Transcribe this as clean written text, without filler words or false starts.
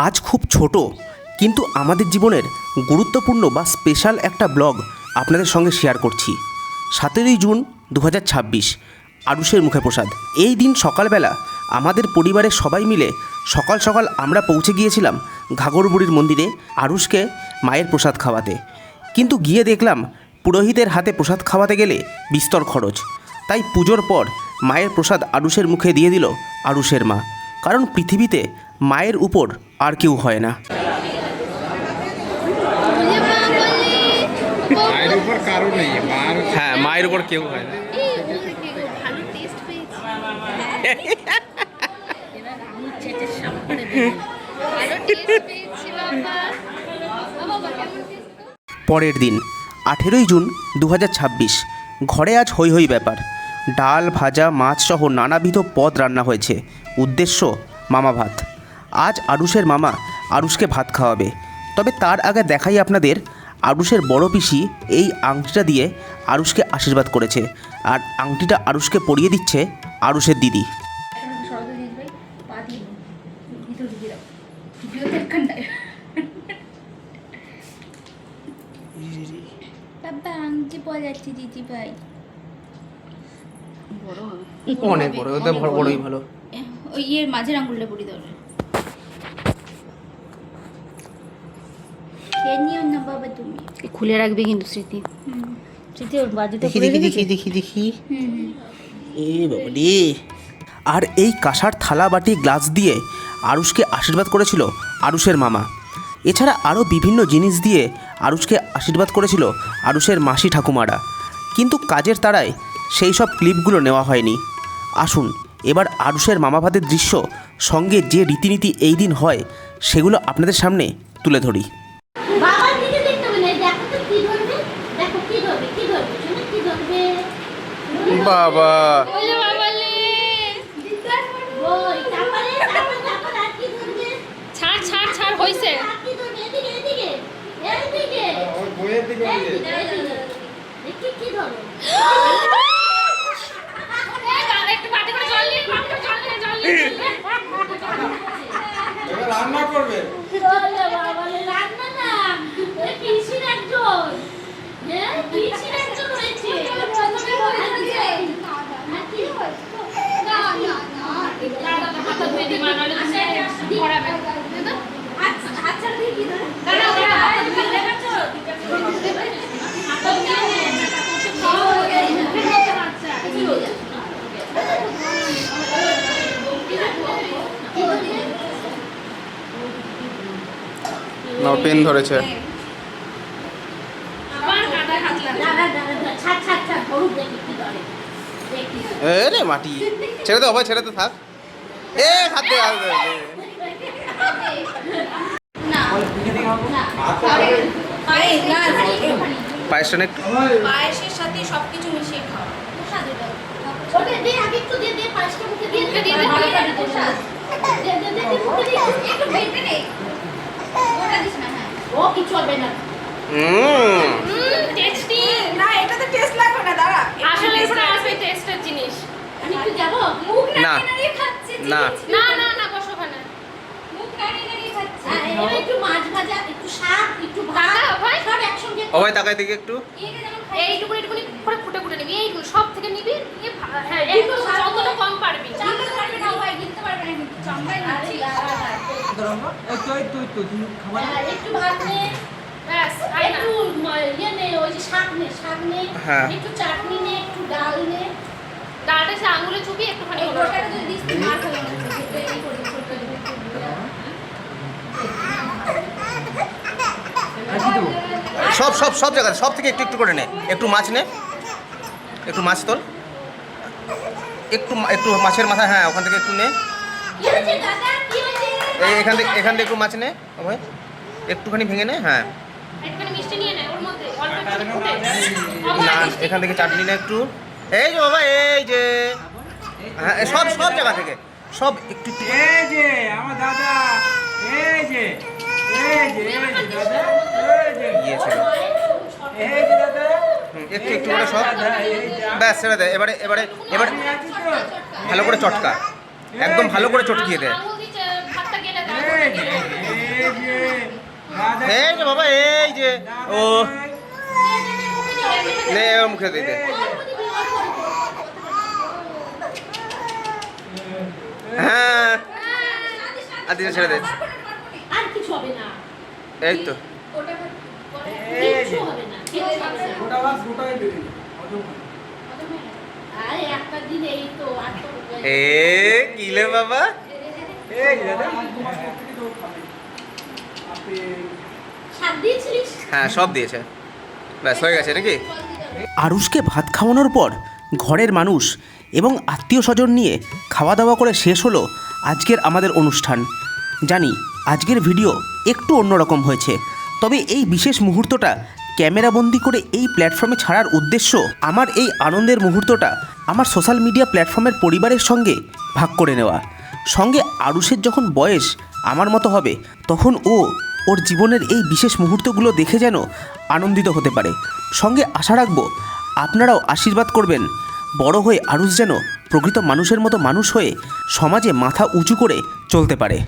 আজ খুব ছোট কিন্তু আমাদের জীবনের গুরুত্বপূর্ণ বা স্পেশাল একটা ব্লগ আপনাদের সঙ্গে শেয়ার করছি। 17 জুন 2026 আরুষের মুখে প্রসাদ। এই দিন সকালবেলা আমাদের পরিবারের সবাই মিলে সকাল সকাল আমরা পৌঁছে গিয়েছিলাম ঘাগরবুড়ির মন্দিরে আরুষকে মায়ের প্রসাদ খাওয়াতে। কিন্তু গিয়ে দেখলাম পুরোহিতের হাতে প্রসাদ খাওয়াতে গেলে বিস্তর খরচ। তাই পুজোর পর মায়ের প্রসাদ আরুষের মুখে দিয়ে দিল আরুষের মা, কারণ পৃথিবীতে মায়ের উপর আর কেউ হয় না। মায়ের উপর কারো নেই, হ্যাঁ, মায়ের উপর কেউ হয় না। পরের দিন 18 জুন 2026 ঘরে আজ হই হই ব্যাপার। ডাল ভাজা মাছ সহ নানাবিধ পদ রান্না হয়েছে। উদ্দেশ্য মামা ভাত। আজ আরুষের মামা আরুষকে ভাত খাওয়াবে। তবে তার আগে দেখাই আপনাদের আরুষের বড় পিসি এই আংটিটা দিয়ে আরুষকে আশীর্বাদ করেছে, আর আংটিটা আরুষকে পরিয়ে দিচ্ছে আরুষের দিদি। অনেক বড়, ওটা বড়ই ভালো। ওই এর মাঝের আঙুলটা পড়ি দাও। খুলে রাখবে কিন্তু স্মৃতি। স্মৃতি ওর বাজিতে দেখি এ বাবা রে। আর এই কাঁসার থালা বাটি গ্লাস দিয়ে আরুষকে আশীর্বাদ করেছিল আরুষের মামা। এছাড়া আরও বিভিন্ন জিনিস দিয়ে আরুষকে আশীর্বাদ করেছিল আরুষের মাসি ঠাকুমারা। কিন্তু কাজের তাড়ায় সেই সব ক্লিপগুলো নেওয়া হয়নি। আসুন এবার আরুষের মামা ভাতের দৃশ্য সঙ্গে যে রীতিনীতি এই দিন হয় সেগুলো আপনাদের সামনে তুলে ধরি। বাবা ছাড় ছাড় ছাড় হইছে। রান্না করবে পেন ধরেছে। রে মাটি ছেড়ে দে, ছেড়ে তো থাক। এ হাতে পায়েসটা একটু পায়েসের সাথে সবকিছু মিশিয়ে খাও। অভয় তাকাই থেকে একটু এইটুকুনি করে ফুটে ফুটে নিবি, এইগুলো সব থেকে নিবি। হ্যাঁ, একটু যতটা কম পারবি। চামড়া পারবে না ভাই, গিলতে পারবে না কিন্তু চামড়াই নিচ্ছি। একটু ভাত নে, ব্যাস। একটু ইয়ে নে, ওই যে শাক নে, একটু চাটনি নে, একটু ডাল নে। ডালটা সে আঙুলে চুবি একটুখানি হলো। ওটাকে যদি দিস মার হবে না। এই করে সব সব সব জায়গায় সব থেকে একটু একটু করে নে। একটু মাছ নে, একটু মাছ তোল, একটু একটু মাছের মাথা, হ্যাঁ ওখান থেকে একটু নে। এই এখান থেকে একটু মাছ নে, ভাই একটুখানি ভেঙে নে। হ্যাঁ না, এখান থেকে চাটনি নে একটু। এই যে বাবা, এই যে হ্যাঁ, সব সব জায়গা থেকে সব একটু একটু। এই যে আমার দাদা, এই যে দাদা, ইয়ে ছিল এই যে দাদা, একটু একটু করে সব ব্যাস ছেড়ে দে। এবারে এবারে এবারে ভালো করে চটকা, একদম ভালো করে চটকিয়ে দে। এই যে বাবা, এই যে ও নে ও মুখে দিতে। হ্যাঁ আর দিতে ছেড়ে দে। আর কিছু হবে না। এই তো কিচ্ছু হবে না, কিচ্ছু হবে না। গোটা বাস গোটাই বেরিয়ে আরে একটা দিন এই তো আর তো এ কিলে বাবা। এই যে দাদা 2 মাস পর থেকে তো খাবে আপনি শাক দিয়েছিলিস? হ্যাঁ সব দিয়েছে, ব্যাস হয়ে গেছে নাকি। আরুষকে ভাত খাওয়ানোর পর ঘরের মানুষ এবং আত্মীয় স্বজন নিয়ে খাওয়া দাওয়া করে শেষ হলো আজকের আমাদের অনুষ্ঠান। জানি আজকের ভিডিও একটু অন্যরকম হয়েছে, তবে এই বিশেষ মুহূর্তটা ক্যামেরাবন্দি করে এই প্ল্যাটফর্মে ছাড়ার উদ্দেশ্য আমার এই আনন্দের মুহূর্তটা আমার সোশ্যাল মিডিয়া প্ল্যাটফর্মের পরিবারের সঙ্গে ভাগ করে নেওয়া। সঙ্গে আরুষের যখন বয়স আমার মতো হবে তখন ওর জীবনের এই বিশেষ মুহূর্তগুলো দেখে যেন আনন্দিত হতে পারে। সঙ্গে আশা রাখবো আপনারাও আশীর্বাদ করবেন বড় হয়ে আরুষ যেন প্রকৃত মানুষের মতো মানুষ হয়ে সমাজে মাথা উঁচু করে চলতে পারে।